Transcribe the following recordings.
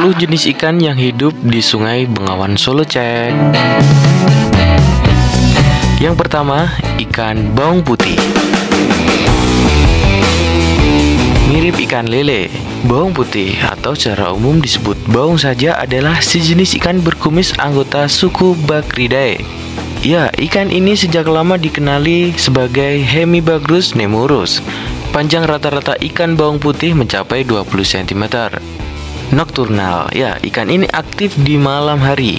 10 jenis ikan yang hidup di Sungai Bengawan Solo, cek. Yang pertama, ikan baung putih. Mirip ikan lele, baung putih atau secara umum disebut baung saja adalah sejenis ikan berkumis anggota suku Bacridae. Ya, ikan ini sejak lama dikenali sebagai Hemibagrus nemurus. Panjang rata-rata ikan baung putih mencapai 20 cm. Nokturnal, ya, ikan ini aktif di malam hari.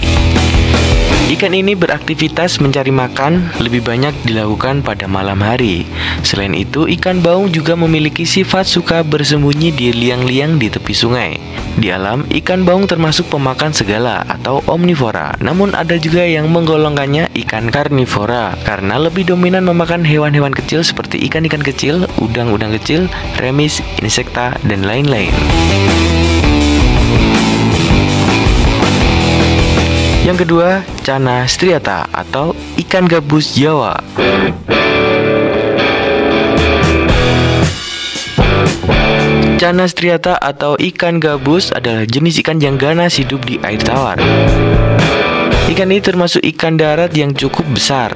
Ikan ini beraktivitas mencari makan lebih banyak dilakukan pada malam hari. Selain itu, ikan baung juga memiliki sifat suka bersembunyi di liang-liang di tepi sungai. Di alam, ikan baung termasuk pemakan segala atau omnivora. Namun ada juga yang menggolongkannya ikan karnivora karena lebih dominan memakan hewan-hewan kecil seperti ikan-ikan kecil, udang-udang kecil, remis, insekta, dan lain-lain. Yang kedua, Channa striata atau ikan gabus Jawa. Channa striata atau ikan gabus adalah jenis ikan yang ganas hidup di air tawar. Ikan ini termasuk ikan darat yang cukup besar.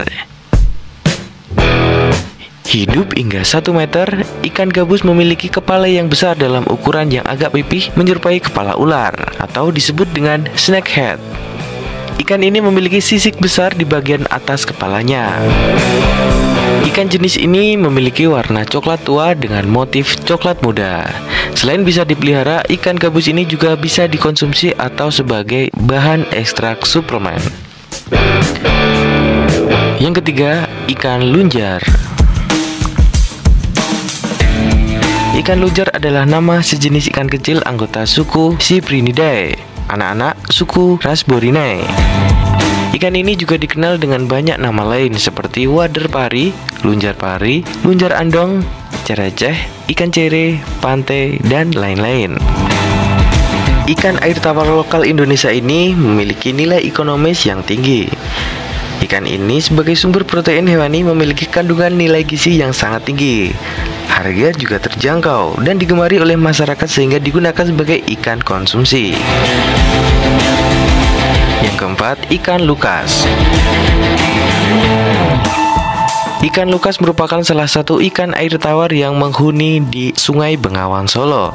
Hidup hingga 1 meter, ikan gabus memiliki kepala yang besar dalam ukuran yang agak pipih menyerupai kepala ular atau disebut dengan snakehead. Ikan ini memiliki sisik besar di bagian atas kepalanya. Ikan jenis ini memiliki warna coklat tua dengan motif coklat muda. Selain bisa dipelihara, ikan gabus ini juga bisa dikonsumsi atau sebagai bahan ekstrak suplemen. Yang ketiga, ikan lunjar. Ikan lunjar adalah nama sejenis ikan kecil anggota suku Cyprinidae, anak-anak suku Rasborinae. Ikan ini juga dikenal dengan banyak nama lain seperti wader pari, lunjar andong, cereceh, ikan cere, pantai, dan lain-lain. Ikan air tawar lokal Indonesia ini memiliki nilai ekonomis yang tinggi. Ikan ini sebagai sumber protein hewani memiliki kandungan nilai gizi yang sangat tinggi. Harga juga terjangkau dan digemari oleh masyarakat sehingga digunakan sebagai ikan konsumsi. Yang keempat, ikan lukas. Ikan lukas merupakan salah satu ikan air tawar yang menghuni di Sungai Bengawan Solo.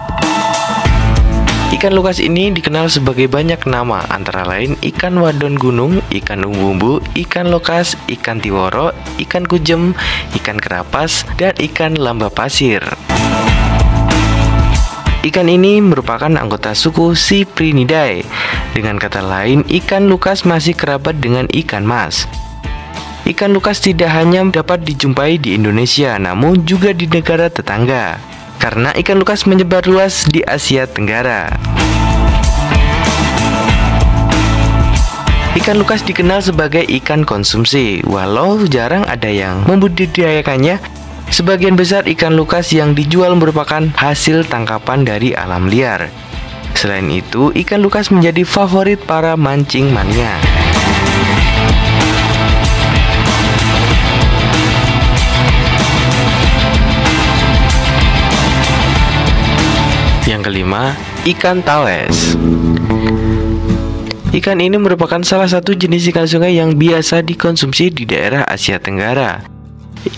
Ikan lukas ini dikenal sebagai banyak nama, antara lain ikan wadon gunung, ikan umbu-umbu, ikan lokas, ikan tiworo, ikan kujem, ikan kerapas, dan ikan lamba pasir. Ikan ini merupakan anggota suku Cyprinidae. Dengan kata lain, ikan lukas masih kerabat dengan ikan mas. Ikan lukas tidak hanya dapat dijumpai di Indonesia, namun juga di negara tetangga. Karena ikan lukas menyebar luas di Asia Tenggara. Ikan lukas dikenal sebagai ikan konsumsi. Walau jarang ada yang membudidayakannya, sebagian besar ikan lukas yang dijual merupakan hasil tangkapan dari alam liar. Selain itu, ikan lukas menjadi favorit para mancing mania. Yang kelima, ikan tawes. Ikan ini merupakan salah satu jenis ikan sungai yang biasa dikonsumsi di daerah Asia Tenggara.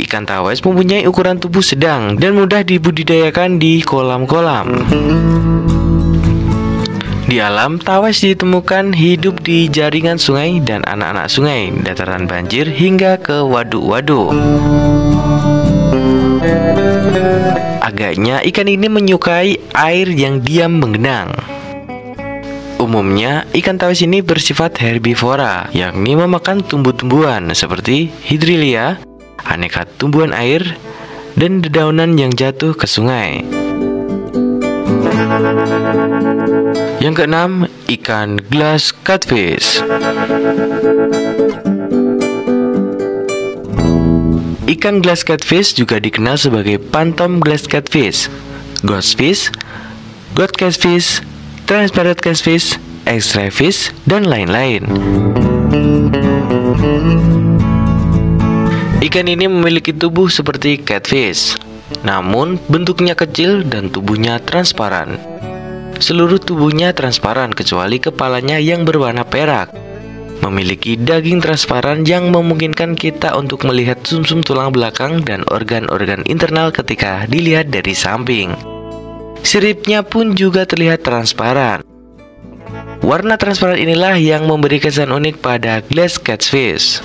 Ikan tawes mempunyai ukuran tubuh sedang dan mudah dibudidayakan di kolam-kolam. Di alam, tawes ditemukan hidup di jaringan sungai dan anak-anak sungai, dataran banjir hingga ke waduk-waduk. Agaknya ikan ini menyukai air yang diam menggenang. Umumnya, ikan tawes ini bersifat herbivora, yakni memakan tumbuh-tumbuhan seperti hidrilia, aneka tumbuhan air, dan dedaunan yang jatuh ke sungai. Yang keenam, ikan glass catfish. Ikan glass catfish juga dikenal sebagai phantom glass catfish, ghostfish, god catfish, transparent catfish, X-ray fish, dan lain-lain. Ikan ini memiliki tubuh seperti catfish, namun bentuknya kecil dan tubuhnya transparan. Seluruh tubuhnya transparan kecuali kepalanya yang berwarna perak. Memiliki daging transparan yang memungkinkan kita untuk melihat sumsum tulang belakang dan organ-organ internal ketika dilihat dari samping. Siripnya pun juga terlihat transparan. Warna transparan inilah yang memberi kesan unik pada glass catfish.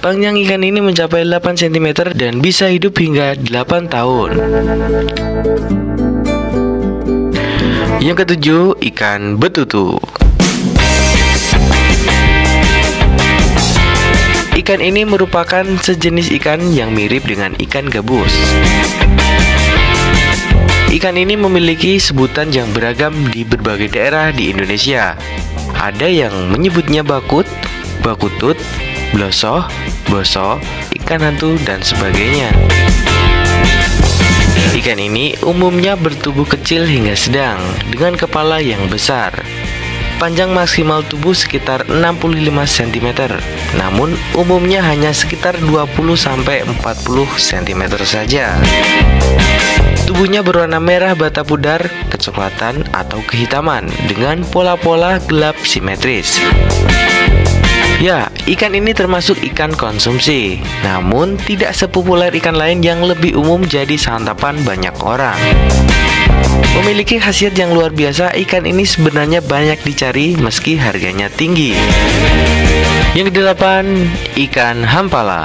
Panjang ikan ini mencapai 8 cm dan bisa hidup hingga 8 tahun. Yang ketujuh, ikan betutu. Ikan ini merupakan sejenis ikan yang mirip dengan ikan gabus. Ikan ini memiliki sebutan yang beragam di berbagai daerah di Indonesia. Ada yang menyebutnya bakut, bakutut, blosoh, boso, ikan hantu, dan sebagainya. Ikan ini umumnya bertubuh kecil hingga sedang, dengan kepala yang besar. Panjang maksimal tubuh sekitar 65 cm, namun umumnya hanya sekitar 20-40 cm saja. Tubuhnya berwarna merah bata pudar, kecoklatan, atau kehitaman, dengan pola-pola gelap simetris. Ya, ikan ini termasuk ikan konsumsi, namun tidak sepopuler ikan lain yang lebih umum jadi santapan banyak orang. Memiliki khasiat yang luar biasa, ikan ini sebenarnya banyak dicari meski harganya tinggi. Yang kedelapan, ikan hampala.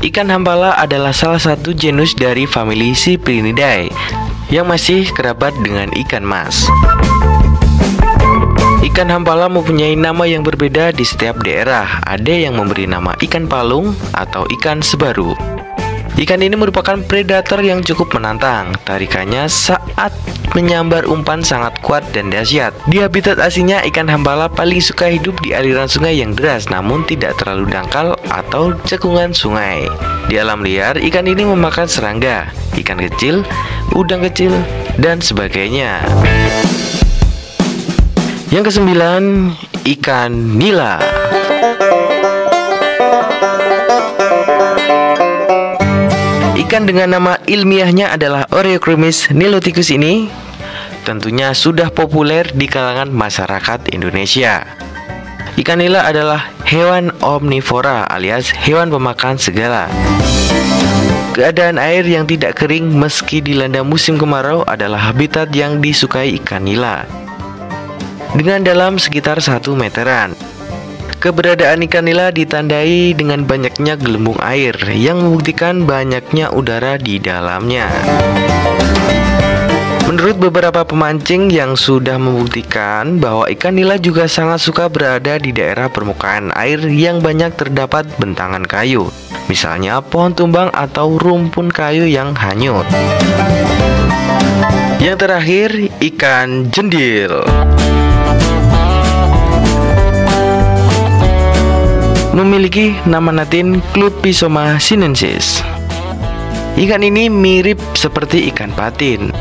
Ikan hampala adalah salah satu genus dari famili Cyprinidae yang masih kerabat dengan ikan mas. Ikan hampala mempunyai nama yang berbeda di setiap daerah. Ada yang memberi nama ikan palung atau ikan sebaru. Ikan ini merupakan predator yang cukup menantang. Tarikannya saat menyambar umpan sangat kuat dan dahsyat. Di habitat aslinya, ikan hampala paling suka hidup di aliran sungai yang deras namun tidak terlalu dangkal atau cekungan sungai. Di alam liar, ikan ini memakan serangga, ikan kecil, udang kecil, dan sebagainya. Yang kesembilan, ikan nila. Ikan dengan nama ilmiahnya adalah Oreochromis niloticus ini tentunya sudah populer di kalangan masyarakat Indonesia. Ikan nila adalah hewan omnivora alias hewan pemakan segala. Keadaan air yang tidak kering meski dilanda musim kemarau adalah habitat yang disukai ikan nila. Dengan dalam sekitar 1 meteran. Keberadaan ikan nila ditandai dengan banyaknya gelembung air yang membuktikan banyaknya udara di dalamnya. Menurut beberapa pemancing yang sudah membuktikan bahwa ikan nila juga sangat suka berada di daerah permukaan air yang banyak terdapat bentangan kayu, misalnya pohon tumbang atau rumpun kayu yang hanyut. Yang terakhir, ikan jendil. Memiliki nama latin Clupisoma sinensis. Ikan ini mirip seperti ikan patin.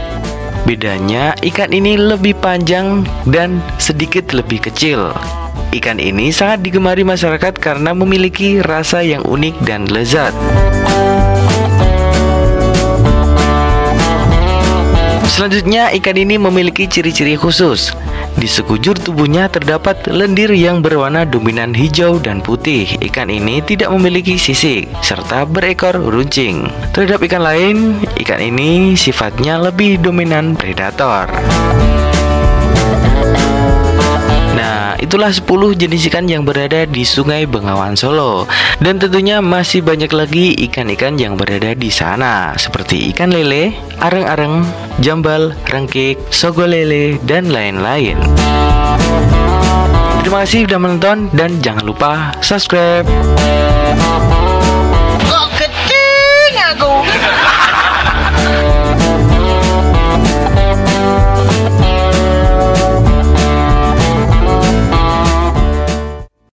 Bedanya, ikan ini lebih panjang dan sedikit lebih kecil. Ikan ini sangat digemari masyarakat karena memiliki rasa yang unik dan lezat. Selanjutnya, ikan ini memiliki ciri-ciri khusus. Di sekujur tubuhnya terdapat lendir yang berwarna dominan hijau dan putih. Ikan ini tidak memiliki sisik serta berekor runcing. Terhadap ikan lain, ikan ini sifatnya lebih dominan predator. Nah, itulah 10 jenis ikan yang berada di Sungai Bengawan Solo. Dan tentunya masih banyak lagi ikan-ikan yang berada di sana, seperti ikan lele, areng-areng, jambal, rengkik, sogolele, dan lain-lain. Terima kasih sudah menonton dan jangan lupa subscribe.